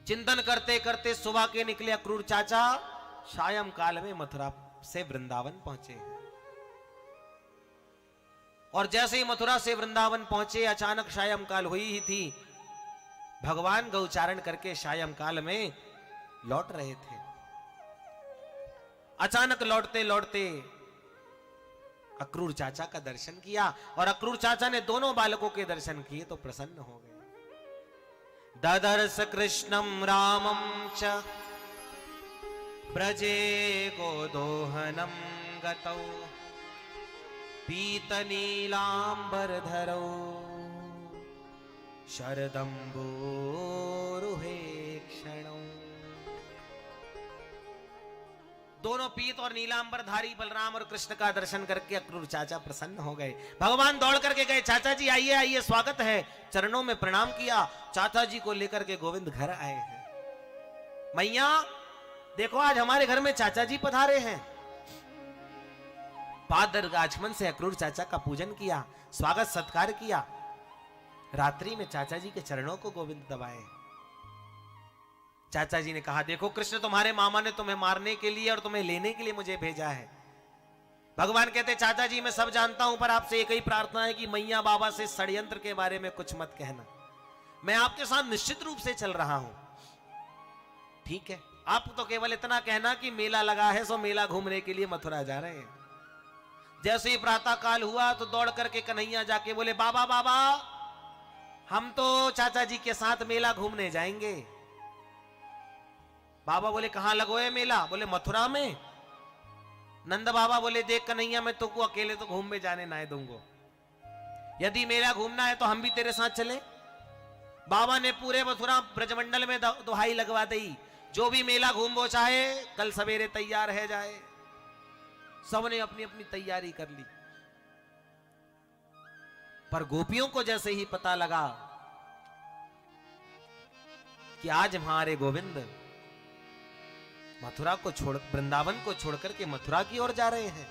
चिंतन करते करते सुबह के निकले अक्रूर चाचा, सायं काल में मथुरा से वृंदावन पहुंचे। और जैसे ही मथुरा से वृंदावन पहुंचे, अचानक सायं काल हुई ही थी। भगवान गौचारण करके सायं काल में लौट रहे थे। अचानक लौटते लौटते अक्रूर चाचा का दर्शन किया, और अक्रूर चाचा ने दोनों बालकों के दर्शन किए तो प्रसन्न हो गए। ददर्श कृष्णम रामम च ब्रजे गोदोहनम गतौ पीत नीलांबरधरौ शरदंबोरुहे क्षणौ। दोनों पीत और नीलांबरधारी बलराम और कृष्ण का दर्शन करके अक्रूर चाचा प्रसन्न हो गए। भगवान दौड़ करके गए, चाचा जी आइए आइए, स्वागत है। चरणों में प्रणाम किया। चाचा जी को लेकर के गोविंद घर आए हैं। मैया देखो, आज हमारे घर में चाचा जी पधारे हैं। पादर आचमन से अक्रूर चाचा का पूजन किया, स्वागत सत्कार किया। रात्रि में चाचा जी के चरणों को गोविंद दबाए। चाचा जी ने कहा, देखो कृष्ण, तुम्हारे मामा ने तुम्हें मारने के लिए और तुम्हें लेने के लिए मुझे भेजा है। भगवान कहते, चाचा जी मैं सब जानता हूं, पर आपसे एक ही प्रार्थना है कि मैया बाबा से षड्यंत्र के बारे में कुछ मत कहना। मैं आपके साथ निश्चित रूप से चल रहा हूं। ठीक है, आप तो केवल इतना कहना कि मेला लगा है, सो मेला घूमने के लिए मथुरा जा रहे हैं। जैसे ही प्रातः काल हुआ तो दौड़ करके कन्हैया जाके बोले, बाबा बाबा हम तो चाचा जी के साथ मेला घूमने जाएंगे। बाबा बोले, कहां लगोए मेला? बोले, मथुरा में। नंद बाबा बोले, देख कन्हैया, मैं तुमको अकेले तो घूम में जाने ना दूंगा। यदि मेला घूमना है तो हम भी तेरे साथ चले। बाबा ने पूरे मथुरा ब्रजमंडल में दुहाई लगवा दी, जो भी मेला घूमो चाहे कल सवेरे तैयार है जाए। सबने अपनी अपनी तैयारी कर ली। पर गोपियों को जैसे ही पता लगा कि आज हमारे गोविंद मथुरा को छोड़, वृंदावन को छोड़कर के मथुरा की ओर जा रहे हैं,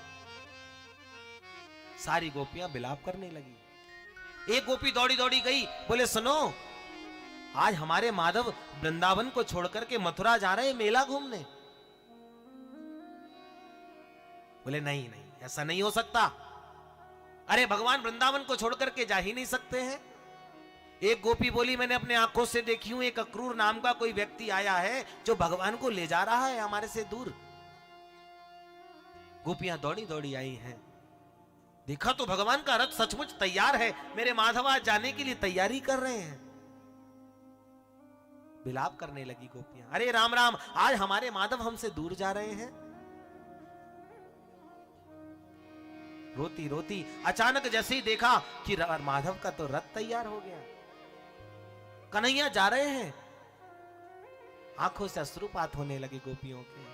सारी गोपियां विलाप करने लगी। एक गोपी दौड़ी दौड़ी गई, बोले, सुनो, आज हमारे माधव वृंदावन को छोड़कर के मथुरा जा रहे हैं मेला घूमने। बोले, नहीं नहीं, ऐसा नहीं हो सकता। अरे भगवान वृंदावन को छोड़कर के जा ही नहीं सकते हैं। एक गोपी बोली, मैंने अपने आंखों से देखी हूं, एक अक्रूर नाम का कोई व्यक्ति आया है जो भगवान को ले जा रहा है हमारे से दूर। गोपियां दौड़ी दौड़ी आई हैं। देखा तो भगवान का रथ सचमुच तैयार है, मेरे माधव आज जाने के लिए तैयारी कर रहे हैं। विलाप करने लगी गोपियां, अरे राम राम, आज हमारे माधव हमसे दूर जा रहे हैं। रोती रोती अचानक जैसे ही देखा कि माधव का तो रथ तैयार हो गया, कन्हैया जा रहे हैं, आंखों से अश्रुपात होने लगे गोपियों के।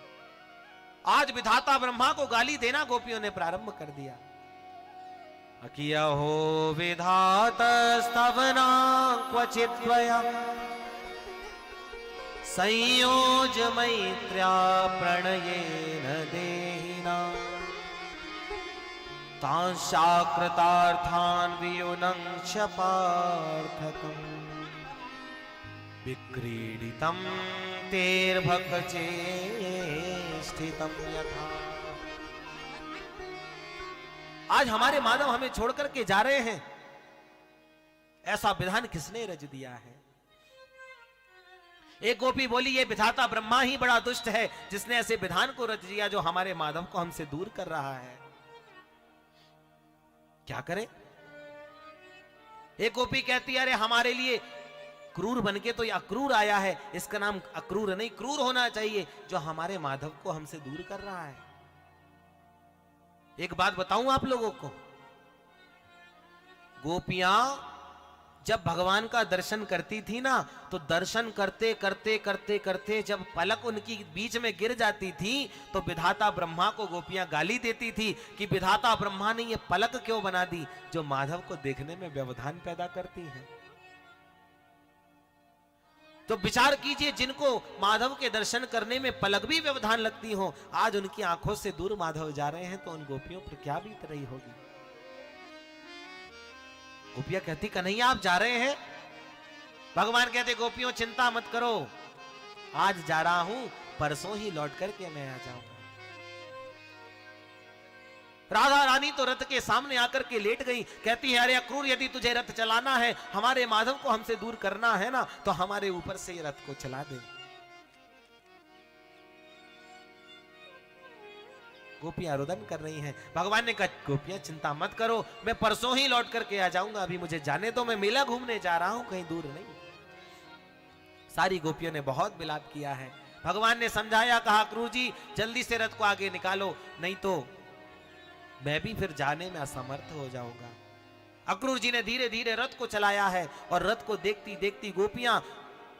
आज विधाता ब्रह्मा को गाली देना गोपियों ने प्रारंभ कर दिया। अकिया हो विधाता स्तवना क्वचित त्वया संयोज मैत्र्या प्रणयेन देहिना तांशाकृतार्थान् वियुनंक्ष पार्थकम् विक्रीडितं तेर्भकचेष्टितं यथा। आज हमारे माधव हमें छोड़कर के जा रहे हैं, ऐसा विधान किसने रच दिया है? एक गोपी बोली, ये विधाता ब्रह्मा ही बड़ा दुष्ट है जिसने ऐसे विधान को रच दिया जो हमारे माधव को हमसे दूर कर रहा है। क्या करें? एक गोपी कहती है, अरे हमारे लिए क्रूर बनके तो ये अक्रूर आया है, इसका नाम अक्रूर नहीं क्रूर होना चाहिए, जो हमारे माधव को हमसे दूर कर रहा है। एक बात बताऊं आप लोगों को, गोपियां जब भगवान का दर्शन करती थी ना, तो दर्शन करते करते करते करते जब पलक उनकी बीच में गिर जाती थी तो विधाता ब्रह्मा को गोपियां गाली देती थी कि विधाता ब्रह्मा ने ये पलक क्यों बना दी जो माधव को देखने में व्यवधान पैदा करती है। तो विचार कीजिए, जिनको माधव के दर्शन करने में पलक भी व्यवधान लगती हो, आज उनकी आंखों से दूर माधव जा रहे हैं तो उन गोपियों पर क्या बीत रही होगी। गोपियां कहती, कन्हैया आप जा रहे हैं? भगवान कहते, गोपियों चिंता मत करो, आज जा रहा हूं, परसों ही लौट करके मैं आ जाऊंगा। राधा रानी तो रथ के सामने आकर के लेट गई, कहती है अरे अक्रूर, यदि तुझे रथ चलाना है, हमारे माधव को हमसे दूर करना है ना, तो हमारे ऊपर से ये रथ को चला दे। गोपियां रुदन कर रही हैं। भगवान ने कहा गोपियां चिंता मत करो, मैं परसों ही लौट करके आ जाऊंगा, अभी मुझे जाने दो, मैं मेला घूमने जा रहा हूं, कहीं दूर नहीं। सारी गोपियों ने बहुत विलाप किया है। भगवान ने समझाया, कहा अक्रूर जी जल्दी से रथ को आगे निकालो, नहीं तो मैं भी फिर जाने में असमर्थ हो जाऊंगा। अक्रूर जी ने धीरे धीरे रथ को चलाया है और रथ को देखती देखती गोपियां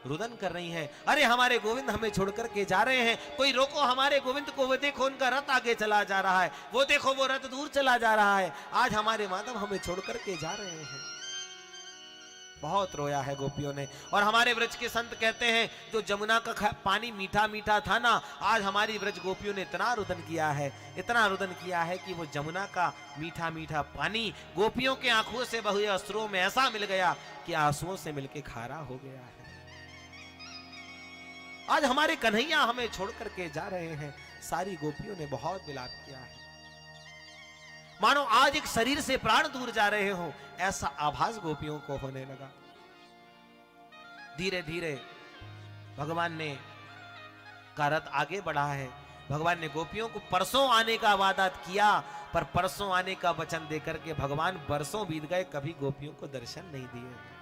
रुदन कर रही हैं। अरे हमारे गोविंद हमें छोड़ करके जा रहे हैं, कोई रोको हमारे गोविंद को, वो देखो उनका रथ आगे चला जा रहा है, वो देखो वो रथ दूर चला जा रहा है, आज हमारे माधव हमें छोड़ करके जा रहे हैं। बहुत रोया है गोपियों ने। और हमारे व्रज के संत कहते हैं जो जमुना का पानी मीठा मीठा था ना, आज हमारी व्रज गोपियों ने इतना रुदन किया है, इतना रुदन किया है कि वो जमुना का मीठा मीठा पानी गोपियों के आंखों से बहे अश्रुओं में ऐसा मिल गया कि आंसुओं से मिलके खारा हो गया है। आज हमारे कन्हैया हमें छोड़ करके जा रहे हैं। सारी गोपियों ने बहुत विलाप किया है, मानो आज एक शरीर से प्राण दूर जा रहे हो, ऐसा आभास गोपियों को होने लगा। धीरे धीरे भगवान ने का रथ आगे बढ़ा है। भगवान ने गोपियों को परसों आने का वादा किया, पर परसों आने का वचन देकर के भगवान बरसों बीत गए, कभी गोपियों को दर्शन नहीं दिए।